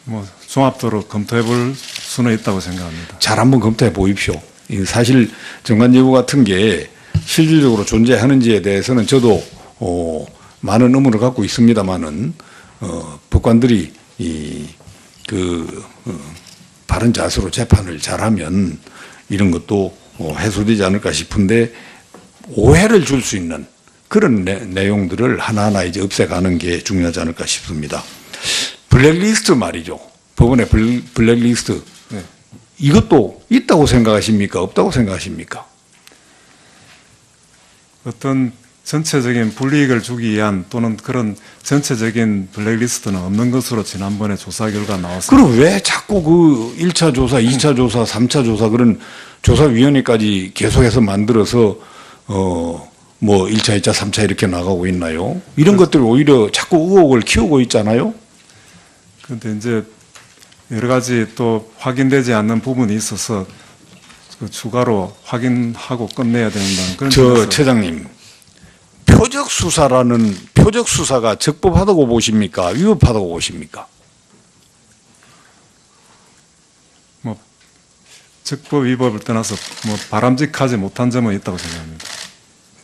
뭐 종합적으로 검토해 볼 수는 있다고 생각합니다. 잘 한번 검토해 보십시오. 사실 정관예우 같은 게 실질적으로 존재하는지에 대해서는 저도 많은 의문을 갖고 있습니다만은 법관들이 바른 자세로 재판을 잘하면 이런 것도 해소되지 않을까 싶은데 오해를 줄 수 있는 그런 내용들을 하나하나 이제 없애가는 게 중요하지 않을까 싶습니다. 블랙리스트 말이죠. 법원의 블랙리스트. 네. 이것도 있다고 생각하십니까? 없다고 생각하십니까? 어떤 전체적인 불이익을 주기 위한 또는 그런 전체적인 블랙리스트는 없는 것으로 지난번에 조사 결과 나왔습니다. 그럼 왜 자꾸 그 1차 조사, 2차 조사, 3차 조사 그런 조사위원회까지 계속해서 만들어서 뭐 1차, 2차, 3차 이렇게 나가고 있나요? 이런 것들이 오히려 자꾸 의혹을 키우고 있잖아요? 그런데 이제 여러 가지 또 확인되지 않는 부분이 있어서 그 추가로 확인하고 끝내야 된다는 그런 저 처장님, 표적 수사가 적법하다고 보십니까? 위법하다고 보십니까? 뭐 적법 위법을 떠나서 뭐 바람직하지 못한 점은 있다고 생각합니다.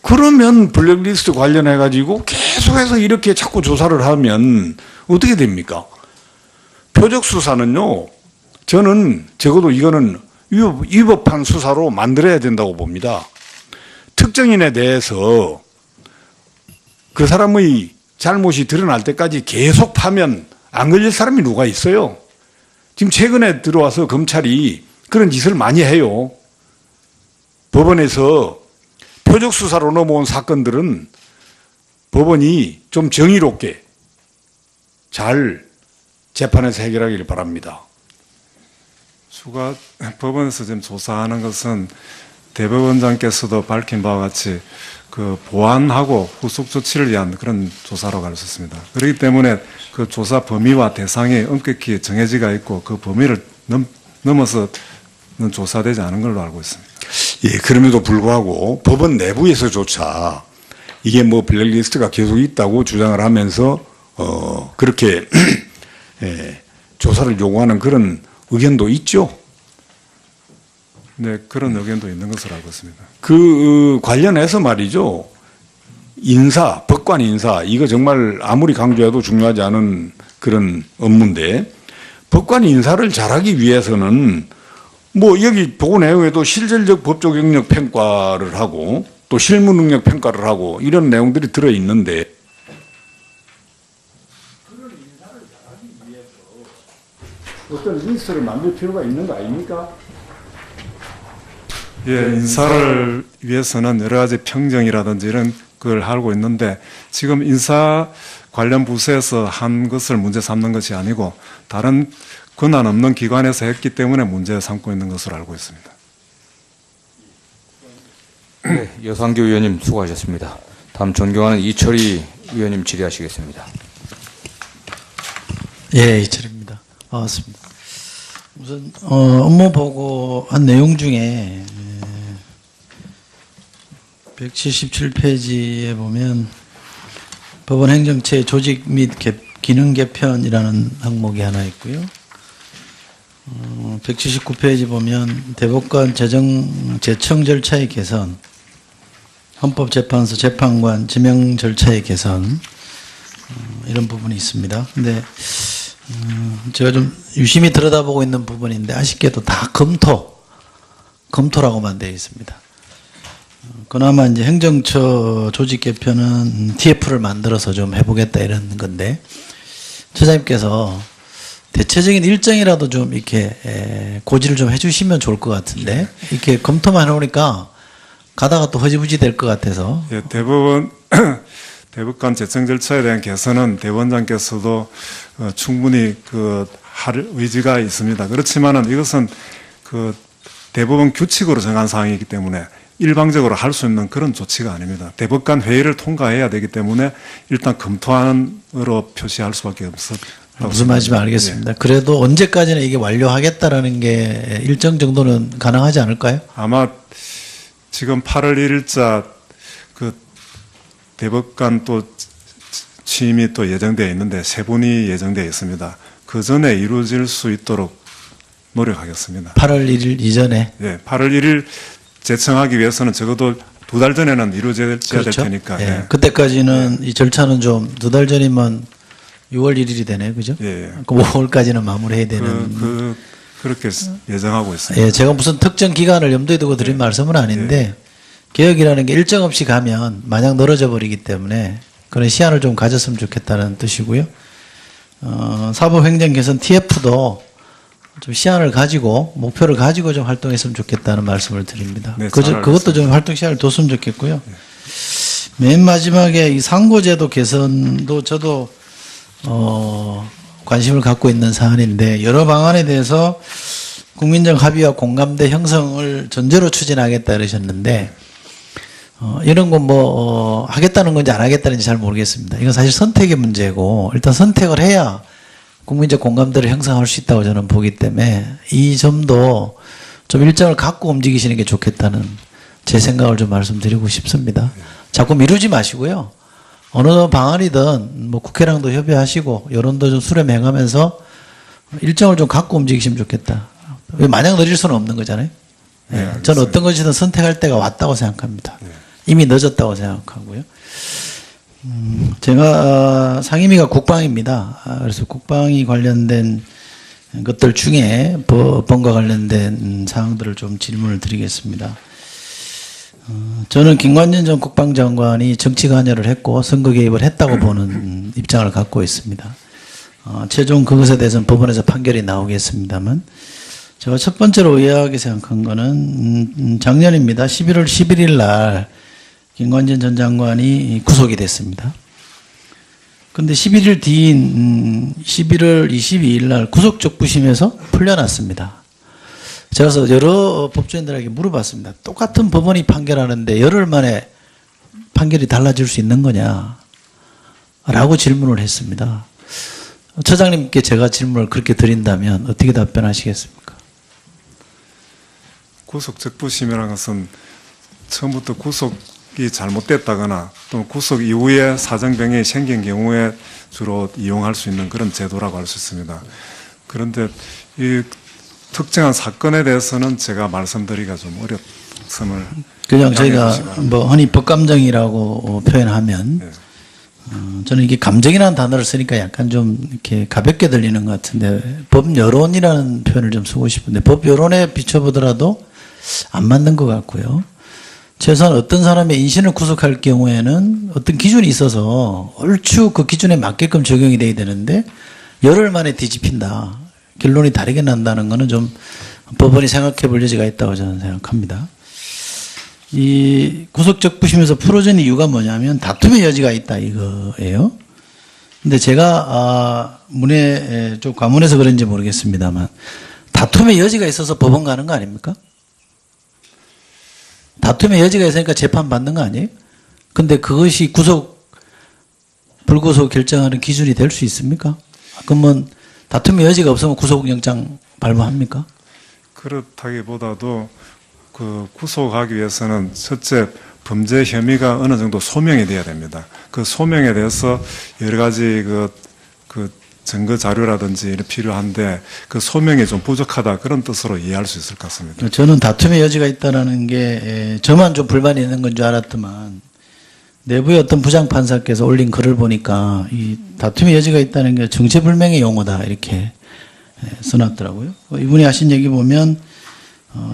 그러면 블랙리스트 관련해 가지고 계속해서 이렇게 자꾸 조사를 하면 어떻게 됩니까? 표적 수사는요, 저는 적어도 이거는 위법한 수사로 만들어야 된다고 봅니다. 특정인에 대해서 그 사람의 잘못이 드러날 때까지 계속 파면 안 걸릴 사람이 누가 있어요? 지금 최근에 들어와서 검찰이 그런 짓을 많이 해요. 법원에서 표적 수사로 넘어온 사건들은 법원이 좀 정의롭게 잘 재판에서 해결하기를 바랍니다. 추가 법원에서 지금 조사하는 것은 대법원장께서도 밝힌 바와 같이 그 보완하고 후속 조치를 위한 그런 조사로 갈 수 있습니다. 그렇기 때문에 그 조사 범위와 대상이 엄격히 정해지가 있고 그 범위를 넘어서는 조사되지 않은 걸로 알고 있습니다. 예, 그럼에도 불구하고 법원 내부에서조차 이게 뭐 블랙리스트가 계속 있다고 주장을 하면서 그렇게 예, 조사를 요구하는 그런 의견도 있죠. 네, 그런 의견도 있는 것으로 알고 있습니다. 그 관련해서 말이죠. 인사, 법관 인사, 이거 정말 아무리 강조해도 중요하지 않은 그런 업무인데 법관 인사를 잘하기 위해서는 뭐 여기 보고 내용에도 실질적 법적 영역 평가를 하고 또 실무 능력 평가를 하고 이런 내용들이 들어 있는데 그런 인사를 잘하기 위해서 어떤 리스트를 만들 필요가 있는 거 아닙니까? 예, 인사를 위해서는 여러 가지 평정이라든지 이런 걸 하고 있는데 지금 인사 관련 부서에서 한 것을 문제 삼는 것이 아니고 다른 권한 없는 기관에서 했기 때문에 문제 삼고 있는 것으로 알고 있습니다. 네, 여상규 의원님 수고하셨습니다. 다음 존경하는 이철희 의원님 질의하시겠습니다. 예, 이철입니다. 반갑습니다. 우선 업무 보고한 내용 중에 177페이지에 보면 법원 행정처의 조직 및 기능 개편이라는 항목이 하나 있고요. 179페이지 보면 대법관 제청 절차의 개선, 헌법재판소 재판관 지명 절차의 개선 이런 부분이 있습니다. 근데 제가 좀 유심히 들여다보고 있는 부분인데 아쉽게도 다 검토라고만 되어 있습니다. 그나마 이제 행정처 조직 개편은 TF를 만들어서 좀 해보겠다 이런 건데 처장님께서 대체적인 일정이라도 좀 이렇게 고지를 좀 해주시면 좋을 것 같은데 이렇게 검토만 해오니까 가다가 또 허지부지 될 것 같아서. 예, 대법관 제청 절차에 대한 개선은 대법원장께서도 충분히 할 의지가 있습니다. 그렇지만은 이것은 대법원 규칙으로 정한 사항이기 때문에 일방적으로 할 수 있는 그런 조치가 아닙니다. 대법관 회의를 통과해야 되기 때문에 일단 검토안으로 표시할 수밖에 없습니다. 무슨 말인지 알겠습니다. 그래도 언제까지는 이게 완료하겠다라는 게 일정 정도는 가능하지 않을까요? 아마 지금 8월 1일자 대법관 또 취임이 또 예정되어 있는데 세 분이 예정되어 있습니다. 그 전에 이루어질 수 있도록 노력하겠습니다. 8월 1일 이전에. 예, 8월 1일 제청하기 위해서는 적어도 2달 전에는 이루어져야 될 그렇죠. 테니까. 예. 예. 그때까지는 이 절차는 좀 2달 전이면 6월 1일이 되네, 그죠? 예. 그 5월까지는 마무리해야 되는. 그렇게 예정하고 있습니다. 예, 제가 무슨 특정 기간을 염두에 두고 드린 말씀은 아닌데 개혁이라는 게 일정 없이 가면 마냥 늘어져 버리기 때문에 그런 시한을 좀 가졌으면 좋겠다는 뜻이고요. 사법행정 개선 TF도 좀 시한을 가지고 목표를 가지고 좀 활동했으면 좋겠다는 말씀을 드립니다. 네, 잘 알겠습니다. 그것도 좀 활동 시한을 뒀으면 좋겠고요. 맨 마지막에 이 상고제도 개선도 저도 관심을 갖고 있는 사안인데 여러 방안에 대해서 국민적 합의와 공감대 형성을 전제로 추진하겠다 그러셨는데 이런 건 하겠다는 건지 안 하겠다는지 잘 모르겠습니다. 이건 사실 선택의 문제고 일단 선택을 해야 국민적 공감대를 형성할 수 있다고 저는 보기 때문에 이 점도 좀 일정을 갖고 움직이시는 게 좋겠다는 제 생각을 좀 말씀드리고 싶습니다. 자꾸 미루지 마시고요. 어느 방안이든 국회랑도 협의하시고 여론도 좀 수렴해가면서 일정을 좀 갖고 움직이시면 좋겠다. 마냥 늦을 수는 없는 거잖아요. 네, 예, 알겠습니다. 저는 어떤 것이든 선택할 때가 왔다고 생각합니다. 이미 늦었다고 생각하고요. 제가 상임위가 국방입니다. 그래서 국방이 관련된 것들 중에 법원과 관련된 사항들을 좀 질문을 드리겠습니다. 저는 김관진 전 국방장관이 정치 관여를 했고 선거 개입을 했다고 보는 입장을 갖고 있습니다. 최종 그것에 대해서는 법원에서 판결이 나오겠습니다만 제가 첫 번째로 의아하게 생각한 거는 작년입니다. 11월 11일 날 김관진 전 장관이 구속이 됐습니다. 근데 11일 뒤인 11월 22일 날 구속적 부심에서 풀려났습니다. 제가 그래서 여러 법조인들에게 물어봤습니다. 똑같은 법원이 판결하는데 열흘 만에 판결이 달라질 수 있는 거냐? 라고 질문을 했습니다. 처장님께 제가 질문을 그렇게 드린다면 어떻게 답변하시겠습니까? 구속 적부심이라는 것은 처음부터 구속이 잘못됐다거나 또 구속 이후에 사정병이 생긴 경우에 주로 이용할 수 있는 그런 제도라고 할 수 있습니다. 그런데 이 특정한 사건에 대해서는 제가 말씀드리기가 좀 어렵음을 그냥 저희가 양해해 주시기 바랍니다. 흔히 법감정이라고 표현하면 네. 저는 이게 감정이라는 단어를 쓰니까 약간 좀 이렇게 가볍게 들리는 것 같은데 법 여론이라는 표현을 좀 쓰고 싶은데 법 여론에 비춰보더라도 안 맞는 것 같고요. 최소한 어떤 사람의 인신을 구속할 경우에는 어떤 기준이 있어서 얼추 그 기준에 맞게끔 적용이 돼야 되는데 열흘 만에 뒤집힌다. 결론이 다르게 난다는 것은 좀 법원이 생각해 볼 여지가 있다고 저는 생각합니다. 이 구속적 부심에서 풀어진 이유가 뭐냐면 다툼의 여지가 있다 이거예요. 근데 제가 문에 좀 과문해서 그런지 모르겠습니다만 다툼의 여지가 있어서 법원 가는 거 아닙니까? 다툼의 여지가 있으니까 재판 받는 거 아니에요? 근데 그것이 구속 불구속 결정하는 기준이 될 수 있습니까? 그러면 다툼의 여지가 없으면 구속영장 발부합니까? 그렇다기보다도 그 구속하기 위해서는 첫째 범죄 혐의가 어느 정도 소명이 돼야 됩니다. 그 소명에 대해서 여러 가지 그 증거 자료라든지 이런 필요한데 그 소명이 좀 부족하다 그런 뜻으로 이해할 수 있을 것 같습니다. 저는 다툼의 여지가 있다라는 게 저만 좀 불만이 있는 건 줄 알았더만 내부의 어떤 부장판사께서 올린 글을 보니까 이 다툼의 여지가 있다는 게 정체불명의 용어다 이렇게 써놨더라고요. 이분이 하신 얘기 보면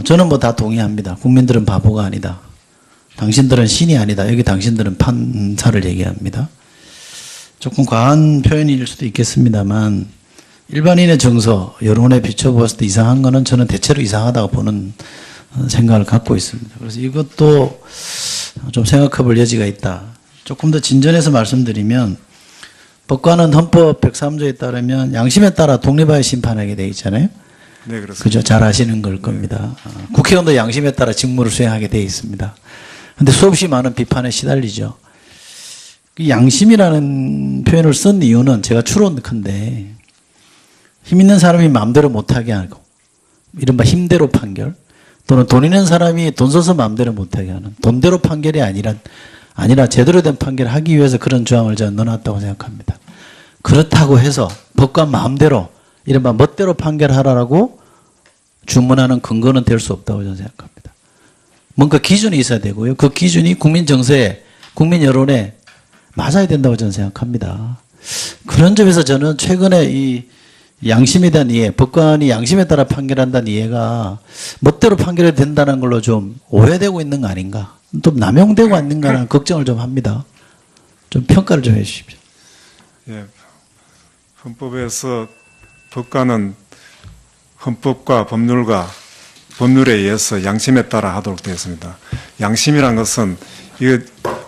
저는 뭐 다 동의합니다. 국민들은 바보가 아니다. 당신들은 신이 아니다. 여기 당신들은 판사를 얘기합니다. 조금 과한 표현일 수도 있겠습니다만 일반인의 정서, 여론에 비춰보았을 때 이상한 거는 저는 대체로 이상하다고 보는 생각을 갖고 있습니다. 그래서 이것도 좀 생각해 볼 여지가 있다. 조금 더 진전해서 말씀드리면 법관은 헌법 103조에 따르면 양심에 따라 독립하여 심판하게 되어 있잖아요. 네, 그렇습니다. 그죠? 잘 아시는 걸 겁니다. 국회의원도 양심에 따라 직무를 수행하게 되어 있습니다. 그런데 수없이 많은 비판에 시달리죠. 그 양심이라는 표현을 쓴 이유는 제가 추론컨대 힘 있는 사람이 마음대로 못하게 하고 이른바 힘대로 판결 또는 돈 있는 사람이 돈 써서 마음대로 못하게 하는 돈대로 판결이 아니라 제대로 된 판결을 하기 위해서 그런 조항을 저는 넣어놨다고 생각합니다. 그렇다고 해서 법관 마음대로 이른바 멋대로 판결하라라고 주문하는 근거는 될 수 없다고 저는 생각합니다. 뭔가 기준이 있어야 되고요. 그 기준이 국민 정서에, 국민 여론에 맞아야 된다고 저는 생각합니다. 그런 점에서 저는 최근에 이 양심에 대한 이해, 법관이 양심에 따라 판결한다는 이해가 멋대로 판결해도 된다는 걸로 좀 오해되고 있는 거 아닌가, 또 남용되고 있는가 하는 걱정을 좀 합니다. 좀 평가를 좀 해 주십시오. 예, 헌법에서 법관은 헌법과 법률에 의해서 양심에 따라 하도록 되어 있습니다. 양심이란 것은 이게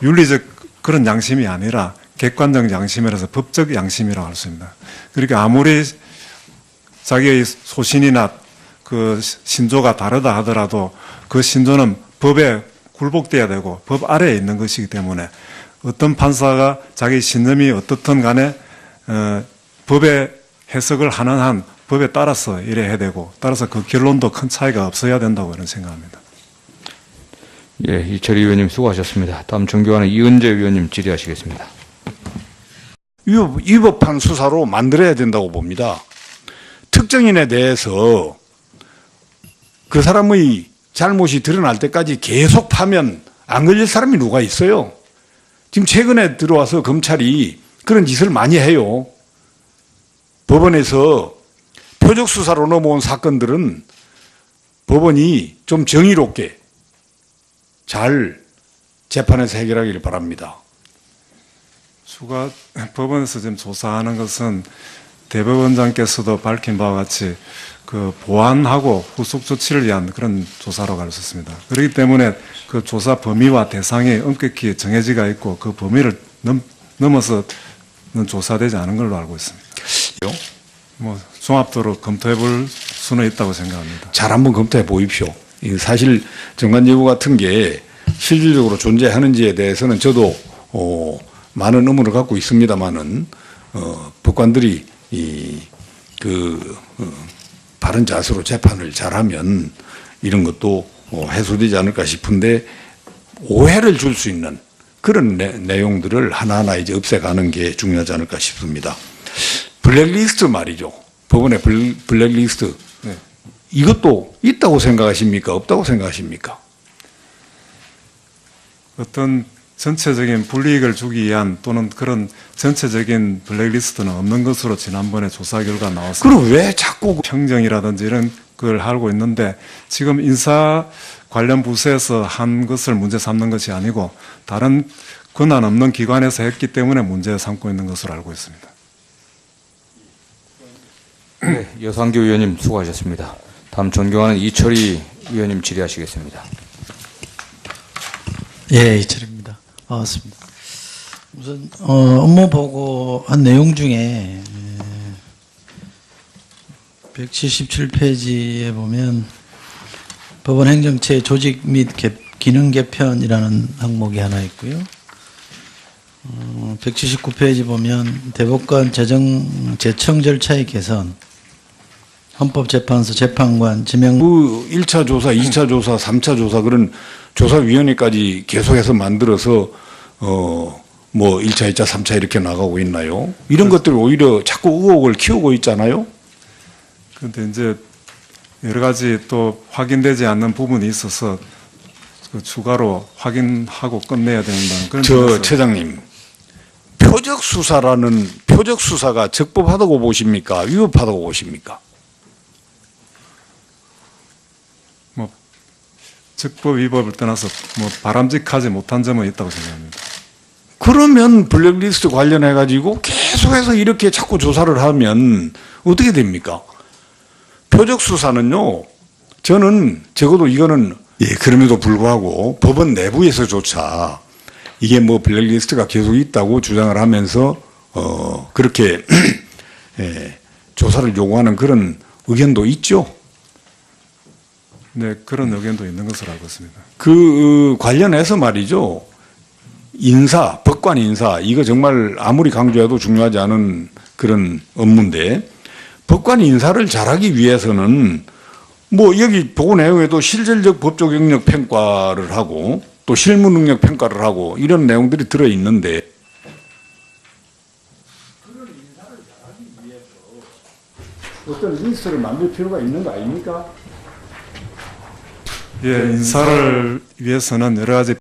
윤리적 그런 양심이 아니라 객관적 양심이라서 법적 양심이라고 할 수 있습니다. 그러니까 아무리 자기의 소신이나 그 신조가 다르다 하더라도 그 신조는 법에 굴복돼야 되고 법 아래에 있는 것이기 때문에 어떤 판사가 자기 신념이 어떻든 간에 법의 해석을 하는 한 법에 따라서 이래야 되고 따라서 그 결론도 큰 차이가 없어야 된다고 저는 생각합니다. 예, 이철희 의원님 수고하셨습니다. 다음 존경하는 이은재 의원님 질의하시겠습니다. 위법한 수사로 만들어야 된다고 봅니다. 특정인에 대해서 그 사람의 잘못이 드러날 때까지 계속 파면 안 걸릴 사람이 누가 있어요? 지금 최근에 들어와서 검찰이 그런 짓을 많이 해요. 법원에서 표적 수사로 넘어온 사건들은 법원이 좀 정의롭게 잘 재판에서 해결하기를 바랍니다. 법원에서 지금 조사하는 것은 대법원장께서도 밝힌 바와 같이 그 보완하고 후속 조치를 위한 그런 조사라고 할 수 있습니다. 그렇기 때문에 그 조사 범위와 대상이 엄격히 정해지가 있고 그 범위를 넘어서는 조사되지 않은 걸로 알고 있습니다. 뭐 종합적으로 검토해 볼 수는 있다고 생각합니다. 잘 한번 검토해 보십시오. 사실 정관예우 같은 게 실질적으로 존재하는지에 대해서는 저도 많은 의문을 갖고 있습니다만은 법관들이 바른 자세로 재판을 잘하면 이런 것도 해소되지 않을까 싶은데 오해를 줄 수 있는 그런 내용들을 하나하나 이제 없애가는 게 중요하지 않을까 싶습니다. 블랙리스트 말이죠. 법원의 블랙리스트. 네. 이것도 있다고 생각하십니까? 없다고 생각하십니까? 어떤 전체적인 불이익을 주기 위한 또는 그런 전체적인 블랙리스트는 없는 것으로 지난번에 조사 결과 나왔습니다. 그럼 왜 자꾸 평정이라든지 이런 걸 알고 있는데 지금 인사 관련 부서에서 한 것을 문제 삼는 것이 아니고 다른 권한 없는 기관에서 했기 때문에 문제 삼고 있는 것으로 알고 있습니다. 네, 여상규 의원님 수고하셨습니다. 다음 존경하는 이철희 의원님 질의하시겠습니다. 예, 이철입니다. 반갑습니다. 우선 업무 보고한 내용 중에 177페이지에 보면 법원 행정처의 조직 및 기능 개편이라는 항목이 하나 있고요. 179페이지 보면 대법관 재청 절차의 개선, 헌법재판소 재판관 지명. 그 1차 조사, 2차 조사, 3차 조사 그런 조사위원회까지 계속해서 만들어서 뭐 1차, 2차, 3차 이렇게 나가고 있나요? 이런 것들이 오히려 자꾸 의혹을 키우고 있잖아요. 그런데 이제 여러 가지 또 확인되지 않는 부분이 있어서 그 추가로 확인하고 끝내야 된다는 그런 저 점에서 처장님, 표적 수사가 적법하다고 보십니까? 위법하다고 보십니까? 뭐 적법 위법을 떠나서 뭐 바람직하지 못한 점은 있다고 생각합니다. 그러면 블랙리스트 관련해 가지고 계속해서 이렇게 자꾸 조사를 하면 어떻게 됩니까? 표적 수사는요, 저는 적어도 이거는 그럼에도 불구하고 법원 내부에서조차 이게 뭐 블랙리스트가 계속 있다고 주장을 하면서 그렇게 조사를 요구하는 그런 의견도 있죠. 네, 그런 의견도 있는 것으로 알고 있습니다. 그 관련해서 말이죠. 법관 인사, 이거 정말 아무리 강조해도 중요하지 않은 그런 업무인데, 법관 인사를 잘하기 위해서는 뭐 여기 보고 내용에도 실질적 법적 영역 평가를 하고 또 실무 능력 평가를 하고 이런 내용들이 들어 있는데, 그런 인사를 잘하기 위해서 어떤 리스트를 만들 필요가 있는 거 아닙니까? 예, 인사를 위해서는 여러 가지